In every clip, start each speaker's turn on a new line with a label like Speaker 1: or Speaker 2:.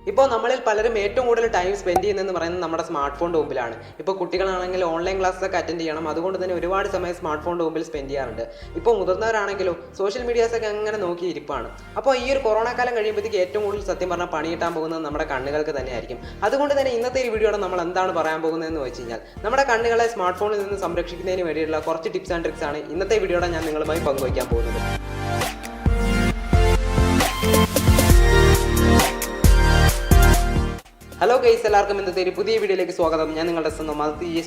Speaker 1: ഇപ്പോൾ നമ്മളിൽ പലരും ഏറ്റവും കൂടുതൽ ടൈം സ്പെൻഡ് ചെയ്യുന്നതെന്ന് പറയുന്നത് നമ്മുടെ സ്മാർട്ട് ഫോണിൻ്റെ മുമ്പിലാണ്. ഇപ്പോൾ കുട്ടികളാണെങ്കിൽ ഓൺലൈൻ ക്ലാസ്സൊക്കെ അറ്റൻഡ് ചെയ്യണം, അതുകൊണ്ട് തന്നെ ഒരുപാട് സമയം സ്മാർട്ട് ഫോണിൻ്റെ മുമ്പിൽ സ്പെൻഡ് ചെയ്യാറുണ്ട്. ഇപ്പോൾ മുതിർന്നവരാണെങ്കിലും സോഷ്യൽ മീഡിയാസൊക്കെ അങ്ങനെ നോക്കി ഇരിപ്പാണ്. അപ്പോൾ ഈ ഒരു കൊറോണ കാലം കഴിയുമ്പോഴത്തേക്ക് ഏറ്റവും കൂടുതൽ സത്യം പറഞ്ഞാൽ പണി കിട്ടാൻ പോകുന്നത് നമ്മുടെ കണ്ണുകൾക്ക് തന്നെയായിരിക്കും. അതുകൊണ്ട് തന്നെ ഇന്നത്തെ ഈ വീഡിയോയുടെ നമ്മൾ എന്താണ് പറയാൻ പോകുന്നതെന്ന് വെച്ച് കഴിഞ്ഞാൽ നമ്മുടെ കണ്ണുകളെ സ്മാർട്ട് ഫോണിൽ നിന്ന് സംരക്ഷിക്കുന്നതിന് വേണ്ടിയിട്ടുള്ള കുറച്ച് ടിപ്സ് ആൻഡ് ട്രിക്സ് ആണ് ഇന്നത്തെ വീഡിയോയുടെ ഞാൻ നിങ്ങളുമായി പങ്കുവയ്ക്കാൻ പോകുന്നത്. ഹലോ ഗൈസ്, എല്ലാവർക്കും ഇന്നത്തെ ഒരു പുതിയ വീഡിയോയിലേക്ക് സ്വാഗതം. ഞാൻ നിങ്ങളുടെ സ്വന്തം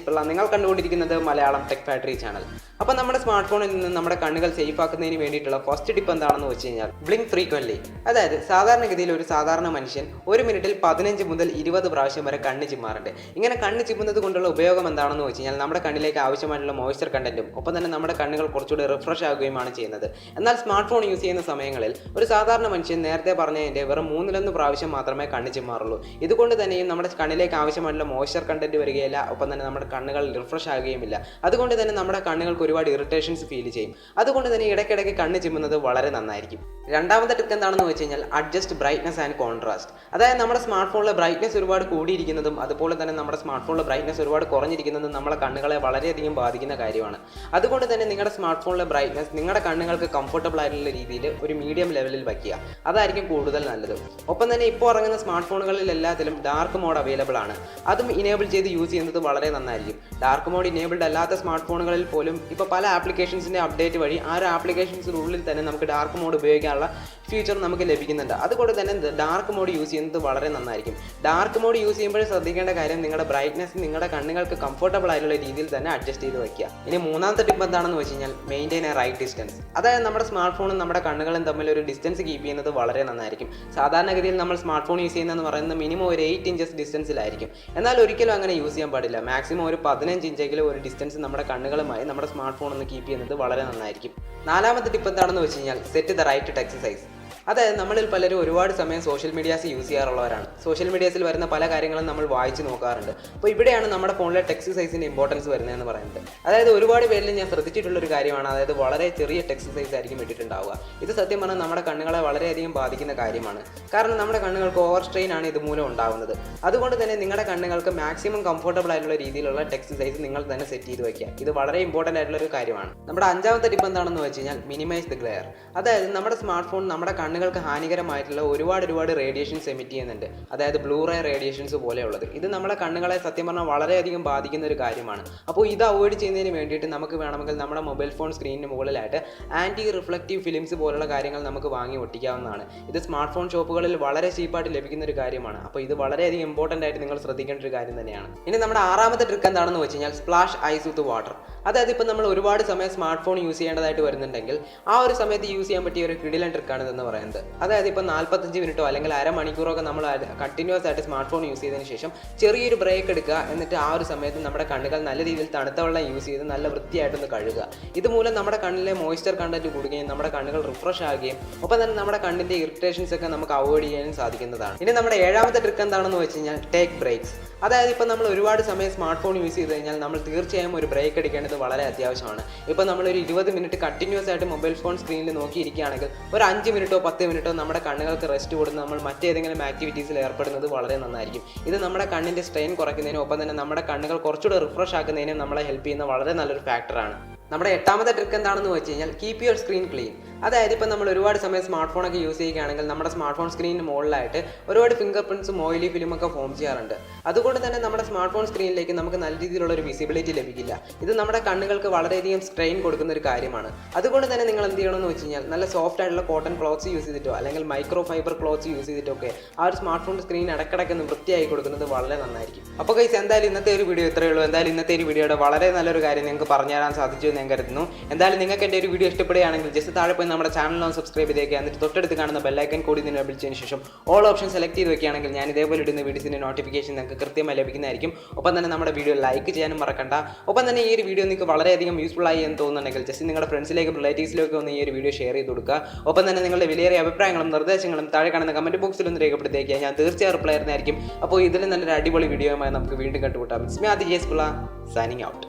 Speaker 1: പിള്ള. നിങ്ങൾ കണ്ടുകൊണ്ടിരിക്കുന്നത് മലയാളം ടെക് ഫാക്ടറി ചാനൽ. അപ്പോൾ നമ്മുടെ സ്മാർട്ട് ഫോണിൽ നിന്ന് നമ്മുടെ കണ്ണുകൾ സേഫ് ആക്കുന്നതിന് വേണ്ടിയിട്ടുള്ള ഫസ്റ്റ് ടിപ്പ് എന്താണെന്ന് വെച്ച് കഴിഞ്ഞാൽ ബ്ലിങ്ക് ഫ്രീക്വൻലി. അതായത് സാധാരണഗതിയിൽ ഒരു സാധാരണ മനുഷ്യൻ ഒരു മിനിറ്റിൽ 15 മുതൽ 20 പ്രാവശ്യം വരെ കണ്ണ് ചിമ്മാറുണ്ട്. ഇങ്ങനെ കണ്ണ് ചിമ്മുന്നത് കൊണ്ടുള്ള ഉപയോഗം എന്താണെന്ന് വെച്ച് കഴിഞ്ഞാൽ നമ്മുടെ കണ്ണിലേക്ക് ആവശ്യമായിട്ടുള്ള മോയ്സ്ചർ കണ്ടന്റും ഒപ്പം തന്നെ നമ്മുടെ കണ്ണുകൾ കുറച്ചുകൂടി റിഫ്രഷ് ആകുകയുമാണ് ചെയ്യുന്നത്. എന്നാൽ സ്മാർട്ട് ഫോൺ യൂസ് ചെയ്യുന്ന സമയങ്ങളിൽ ഒരു സാധാരണ മനുഷ്യൻ നേരത്തെ പറഞ്ഞതിൻ്റെ വെറും 3-1 പ്രാവശ്യം മാത്രമേ കണ്ണ് ചിമ്മാറുള്ളൂ. ഇതുകൊണ്ട് തന്നെയും നമ്മുടെ കണ്ണിലേക്ക് ആവശ്യമായിട്ടുള്ള മോയ്സ്ചർ കണ്ടന്റ് വരികയില്ല, ഒപ്പം തന്നെ നമ്മുടെ കണ്ണുകൾ റിഫ്രഷ് ആകുകയുമില്ല. അതുകൊണ്ട് തന്നെ നമ്മുടെ കണ്ണുകൾക്ക് ഒരുപാട് ഇറിറ്റേഷൻസ് ഫീൽ ചെയ്യും. അതുകൊണ്ട് തന്നെ ഇടയ്ക്കിടയ്ക്ക് കണ്ണ് ചിമ്മുന്നത് വളരെ നന്നായിരിക്കും. രണ്ടാമത്തെ ടിപ്പ് എന്താണെന്ന് വെച്ച് കഴിഞ്ഞാൽ അഡ്ജസ്റ്റ് ബ്രൈറ്റ്നസ് ആൻഡ് കോൺട്രാസ്റ്റ്. അതായത് നമ്മുടെ സ്മാർട്ട് ഫോണിലെ ബ്രൈറ്റ്നസ് ഒരുപാട് കൂടിയിരിക്കുന്നതും അതുപോലെ തന്നെ നമ്മുടെ സ്മാർട്ട് ഫോണിലെ ബ്രൈറ്റ്നസ് ഒരുപാട് കുറഞ്ഞിരിക്കുന്നതും നമ്മളെ കണ്ണുകളെ വളരെയധികം ബാധിക്കുന്ന കാര്യമാണ്. അതുകൊണ്ട് തന്നെ നിങ്ങളുടെ സ്മാർട്ട് ഫോണിലെ ബ്രൈറ്റ്നസ് നിങ്ങളുടെ കണ്ണുകൾക്ക് കംഫർട്ടബിൾ ആയിട്ടുള്ള രീതിയിൽ ഒരു മീഡിയം ലെവലിൽ വയ്ക്കുക. അതായിരിക്കും കൂടുതൽ നല്ലത്. ഒപ്പം തന്നെ ഇപ്പോൾ ഇറങ്ങുന്ന സ്മാർട്ട് ഫോണുകളിൽ എല്ലാത്തിലും ഡാർക്ക് മോഡ് അവൈലബിൾ ആണ്. അതും ഇനേബിൾ ചെയ്ത് യൂസ് ചെയ്യുന്നത് വളരെ നന്നായിരിക്കും. ഡാർക്ക് മോഡ് ഇനേബിൾഡ് അല്ലാത്ത സ്മാർട്ട് ഫോണുകളിൽ പോലും ഇപ്പോൾ പല ആപ്ലിക്കേഷൻസിൻ്റെ അപ്ഡേറ്റ് വഴി ആ ഒരു ആപ്ലിക്കേഷൻസിനുള്ളിൽ തന്നെ നമുക്ക് ഡാർക്ക് മോഡ് ഉപയോഗിക്കാനുള്ള ഫീച്ചർ നമുക്ക് ലഭിക്കുന്നുണ്ട്. അതുകൊണ്ട് തന്നെ ഡാർക്ക് മോഡ് യൂസ് ചെയ്യുന്നത് വളരെ നന്നായിരിക്കും. ഡാർക്ക് മോഡ് യൂസ് ചെയ്യുമ്പോൾ ശ്രദ്ധിക്കേണ്ട കാര്യം നിങ്ങളുടെ ബ്രൈറ്റ്നസ് നിങ്ങളുടെ കണ്ണുകൾക്ക് കംഫർട്ടബിൾ ആയിട്ടുള്ള രീതിയിൽ തന്നെ അഡ്ജസ്റ്റ് ചെയ്ത് വയ്ക്കുക. ഇനി മൂന്നാമത്തെ ടിപ്പ് എന്താണെന്ന് വെച്ച് കഴിഞ്ഞാൽ മെയിൻറ്റെയിൻ എ റൈറ്റ് ഡിസ്റ്റൻസ്. അതായത് നമ്മുടെ സ്മാർട്ട് ഫോണും നമ്മുടെ കണ്ണുകളും തമ്മിൽ ഒരു ഡിസ്റ്റൻസ് കീപ്പ് ചെയ്യുന്നത് വളരെ നന്നായിരിക്കും. സാധാരണഗതിയിൽ നമ്മൾ സ്മാർട്ട് ഫോൺ യൂസ് ചെയ്യുന്നതെന്ന് പറയുന്നത് മിനിമം ഒരു 8 ഇഞ്ചസ് ഡിസ്റ്റൻസിലായിരിക്കും. എന്നാൽ ഒരിക്കലും അങ്ങനെ യൂസ് ചെയ്യാൻ പാടില്ല. മാക്സിമം ഒരു 15 ഇഞ്ചെങ്കിലും ഒരു ഡിസ്റ്റൻസ് നമ്മുടെ കണ്ണുകളുമായി നമ്മുടെ സ്മാർട്ട് ഫോൺ ഒന്ന് കീപ്പ് ചെയ്യുന്നത് വളരെ നന്നായിരിക്കും. നാലാമത്തെ ടിപ്പ് എന്താണെന്ന് വെച്ച് കഴിഞ്ഞാൽ സെറ്റ് ദ റൈറ്റ് എക്സസൈസ്. അതായത് നമ്മളിൽ പലരും ഒരുപാട് സമയം സോഷ്യൽ മീഡിയാസ് യൂസ് ചെയ്യാറുള്ളവരാണ്. സോഷ്യൽ മീഡിയാസിൽ വരുന്ന പല കാര്യങ്ങളും നമ്മൾ വായിച്ച് നോക്കാറുണ്ട്. അപ്പോൾ ഇവിടെയാണ് നമ്മുടെ ഫോണിലെ എക്സസൈസിൻ്റെ ഇമ്പോർട്ടൻസ് വരുന്നതെന്ന് പറയുന്നത്. അതായത് ഒരുപാട് പേരിൽ ഞാൻ ശ്രദ്ധിച്ചിട്ടുള്ളൊരു കാര്യമാണ്, അതായത് വളരെ ചെറിയ എക്സസൈസ് ആയിരിക്കും ഇട്ടിട്ടുണ്ടാവുക. ഇത് സത്യം പറഞ്ഞാൽ നമ്മുടെ കണ്ണുകളെ വളരെയധികം ബാധിക്കുന്ന കാര്യമാണ്. കാരണം നമ്മുടെ കണ്ണുകൾക്ക് ഓവർ സ്ട്രെയിൻ ആണ് ഇതുമൂലം ഉണ്ടാകുന്നത്. അതുകൊണ്ട് തന്നെ നിങ്ങളുടെ കണ്ണുകൾക്ക് മാക്സിമം കംഫർട്ടബിൾ ആയിട്ടുള്ള രീതിയിലുള്ള എക്സസൈസ് നിങ്ങൾ തന്നെ സെറ്റ് ചെയ്ത് വയ്ക്കുക. ഇത് വളരെ ഇമ്പോർട്ടൻ്റ് ആയിട്ടുള്ള ഒരു കാര്യമാണ്. നമ്മുടെ അഞ്ചാമത്തെ ടിപ്പ് എന്താണെന്ന് വെച്ച് കഴിഞ്ഞാൽ മിനിമൈസ് ദ ഗ്ലെയർ. അതായത് നമ്മുടെ സ്മാർട്ട് ഫോൺ നമ്മുടെ കണ്ണുകൾക്ക് ഹാനികരമായിട്ടുള്ള ഒരുപാട് റേഡിയേഷൻസ് എമിറ്റ് ചെയ്യുന്നുണ്ട്. അതായത് ബ്ലൂ റേ റേഡിയേഷൻസ് പോലെയുള്ളത്. ഇത് നമ്മുടെ കണ്ണുകളെ സത്യം പറഞ്ഞാൽ വളരെയധികം ബാധിക്കുന്ന ഒരു കാര്യമാണ്. അപ്പോൾ ഇത് അവോയ്ഡ് ചെയ്യുന്നതിന് വേണ്ടിയിട്ട് നമുക്ക് വേണമെങ്കിൽ നമ്മുടെ മൊബൈൽ ഫോൺ സ്ക്രീനിന് മുകളിലായിട്ട് ആൻറ്റി റിഫ്ലക്റ്റീവ് ഫിലിംസ് പോലുള്ള കാര്യങ്ങൾ നമുക്ക് വാങ്ങി ഒട്ടിക്കാവുന്നതാണ്. ഇത് സ്മാർട്ട് ഫോൺ ഷോപ്പുകളിൽ വളരെ ചീപ്പായിട്ട് ലഭിക്കുന്ന ഒരു കാര്യമാണ്. അപ്പോൾ ഇത് വളരെയധികം ഇമ്പോർട്ടൻ്റ് ആയിട്ട് നിങ്ങൾ ശ്രദ്ധിക്കേണ്ട ഒരു കാര്യം തന്നെയാണ്. ഇനി നമ്മുടെ ആറാമത്തെ ട്രിക്ക് എന്താണെന്ന് വെച്ച് കഴിഞ്ഞാൽ സ്പ്ലാഷ് ഐസ് വിത്ത് വാട്ടർ. അതായത് ഇപ്പോൾ നമ്മൾ ഒരുപാട് സമയം സ്മാർട്ട് ഫോൺ യൂസ് ചെയ്യേണ്ടതായിട്ട് വരുന്നുണ്ടെങ്കിൽ ആ ഒരു സമയത്ത് യൂസ് ചെയ്യാൻ പറ്റിയ ഒരു കിടിലൻ ട്രിക്കാണ് ഇതെന്ന് പറയുന്നത്. അതായത് ഇപ്പോൾ 45 മിനിറ്റോ അല്ലെങ്കിൽ അരമണിക്കൂറൊക്കെ നമ്മൾ കണ്ടിന്യൂസ് ആയിട്ട് സ്മാർട്ട് ഫോൺ യൂസ് ചെയ്തതിന് ശേഷം ചെറിയൊരു ബ്രേക്ക് എടുക്കുക. എന്നിട്ട് ആ ഒരു സമയത്ത് നമ്മുടെ കണ്ണുകൾ നല്ല രീതിയിൽ തണുത്ത വെള്ളം യൂസ് ചെയ്ത് നല്ല വൃത്തിയായിട്ടൊന്ന് കഴുകുക. ഇതുമൂലം നമ്മുടെ കണ്ണിലെ മോയ്സ്ചർ കണ്ടന്റ് കൂടുകയും നമ്മുടെ കണ്ണുകൾ റിഫ്രഷ് ആകുകയും ഒപ്പം തന്നെ നമ്മുടെ കണ്ണിൻ്റെ ഇറിറ്റേഷൻസ് ഒക്കെ നമുക്ക് അവോയ്ഡ് ചെയ്യാനും സാധിക്കുന്നതാണ്. ഇനി നമ്മുടെ ഏഴാമത്തെ ട്രിക്ക് എന്താണെന്ന് വെച്ച് കഴിഞ്ഞാൽ ടേക്ക് ബ്രേക്സ്. അതായത് ഇപ്പോൾ നമ്മൾ ഒരുപാട് സമയം സ്മാർട്ട് ഫോൺ യൂസ് ചെയ്ത് കഴിഞ്ഞാൽ നമ്മൾ തീർച്ചയായും ഒരു ബ്രേക്ക് എടുക്കേണ്ടത് വളരെ അത്യാവശ്യമാണ്. ഇപ്പോൾ നമ്മളൊരു 20 മിനിറ്റ് കണ്ടിന്യൂസ് ആയിട്ട് മൊബൈൽ ഫോൺ സ്ക്രീനിൽ നോക്കിയിരിക്കുകയാണെങ്കിൽ ഒരു 5 മിനിറ്റോ 10 മിനിറ്റോ നമ്മുടെ കണ്ണുകൾക്ക് റെസ്റ്റ് കൊടുത്ത് നമ്മൾ മറ്റേതെങ്കിലും ആക്ടിവിറ്റീസിൽ ഏർപ്പെടുന്നത് വളരെ നന്നായിരിക്കും. ഇത് നമ്മുടെ കണ്ണിൻ്റെ സ്ട്രെയിൻ കുറയ്ക്കുന്നതിനും ഒപ്പം തന്നെ നമ്മുടെ കണ്ണുകൾ കുറച്ചുകൂടെ റിഫ്രഷ് ആക്കുന്നതിനും നമ്മളെ ഹെൽപ്പ് ചെയ്യുന്ന വളരെ നല്ലൊരു ഫാക്ടറാണ്. നമ്മുടെ എട്ടാമത്തെ ട്രിക്ക് എന്താണെന്ന് വെച്ച് കഴിഞ്ഞാൽ കീപ്പ് യുവർ സ്ക്രീൻ ക്ലീൻ. അതായത് ഇപ്പോൾ നമ്മൾ ഒരുപാട് സമയം സ്മാർട്ട് ഫോണൊക്കെ യൂസ് ചെയ്യുകയാണെങ്കിൽ നമ്മുടെ സ്മാർട്ട് ഫോൺ സ്ക്രീനിന് മുകളിലായിട്ട് ഒരുപാട് ഫിംഗർ പ്രിൻറ്റ്സും ഓയിലി ഫിലിമൊക്കെ ഫോം ചെയ്യാറുണ്ട്. അതുകൊണ്ട് തന്നെ നമ്മുടെ സ്മാർട്ട് ഫോൺ സ്ക്രീനിലേക്ക് നമുക്ക് നല്ല രീതിയിലുള്ള ഒരു വിസിബിലിറ്റി ലഭിക്കില്ല. ഇത് നമ്മുടെ കണ്ണുകൾക്ക് വളരെയധികം സ്ട്രെയിൻ കൊടുക്കുന്ന ഒരു കാര്യമാണ്. അതുകൊണ്ട് തന്നെ നിങ്ങൾ എന്ത് ചെയ്യണമെന്ന് വെച്ച് കഴിഞ്ഞാൽ നല്ല സോഫ്റ്റ് ആയിട്ടുള്ള കോട്ടൺ ക്ലോത്ത്സ് യൂസ് ചെയ്തിട്ടോ അല്ലെങ്കിൽ മൈക്രോ ഫൈബർ ക്ലോത്ത്സ് യൂസ് ചെയ്തിട്ടൊക്കെ ആ ഒരു സ്മാർട്ട് ഫോൺ സ്ക്രീൻ ഇടയ്ക്കിടയ്ക്കൊന്ന് വൃത്തിയായി കൊടുക്കുന്നത് വളരെ നന്നായിരിക്കും. അപ്പോൾ ഗൈസ്, എന്തായാലും ഇന്നത്തെ ഒരു വീഡിയോ ഇത്രയേ ഉള്ളൂ. എന്തായാലും ഇന്നത്തെ ഒരു വീഡിയോയുടെ വളരെ നല്ലൊരു കാര്യം നിങ്ങൾക്ക് പറഞ്ഞു തരാൻ സാധിച്ചു എന്ന് ഞാൻ കരുതുന്നു. എന്തായാലും നിങ്ങൾക്ക് എൻ്റെ ഒരു വീഡിയോ ഇഷ്ടപ്പെടുകയാണെങ്കിൽ ജസ്റ്റ് താഴെ പോയി നമ്മുടെ ചാനലിനൊന്ന് സബ്സ്ക്രൈബ് ചെയ്തേക്കുക. എന്നിട്ട് തൊട്ടടുത്ത് കാണുന്ന ബെല്ലൈക്കൻ കൂടി നിന്ന് വിളിച്ചതിന് ശേഷം ഓൾ ഓപ്ഷൻ സെലക്ട് ചെയ്ത് വെക്കുകയാണെങ്കിൽ ഞാൻ ഇതേപോലെ ഇടുന്ന വീഡിയോസിൻ്റെ നോട്ടിഫിക്കേഷൻ നിങ്ങൾക്ക് കൃത്യമായി ലഭിക്കുന്നതായിരിക്കും. ഒപ്പം തന്നെ നമ്മുടെ വീഡിയോ ലൈക്ക് ചെയ്യാനും മറക്കണ്ട. ഒപ്പം തന്നെ ഈ ഒരു വീഡിയോ നിങ്ങൾക്ക് വളരെയധികം യൂസ്ഫുൾ ആയി എന്ന് തോന്നുന്നുണ്ടെങ്കിൽ ജസ്റ്റ് നിങ്ങളുടെ ഫ്രണ്ട്സിലേക്കും റിലേറ്റീവ്സിലേക്കും ഒന്ന് ഈ ഒരു വീഡിയോ ഷെയർ ചെയ്ത് കൊടുക്കുക. ഒപ്പം തന്നെ നിങ്ങളുടെ വിലയേറിയ അഭിപ്രായങ്ങളും നിർദ്ദേശങ്ങളും താഴെ കാണുന്ന കമൻറ്റ് ബോക്സിൽ ഒന്ന് രേഖപ്പെടുത്തിയേക്കുക. ഞാൻ തീർച്ചയായും റിപ്ലൈ ആയിരുന്നായിരിക്കും. അപ്പോൾ ഇതിൽ നല്ലൊരു അടിപൊളി വീഡിയോയുമായി നമുക്ക് വീണ്ടും കണ്ടുമുട്ടാം. സ്മിയാതി ജേസ്പിള്ള സൈനിങ് ഔട്ട്.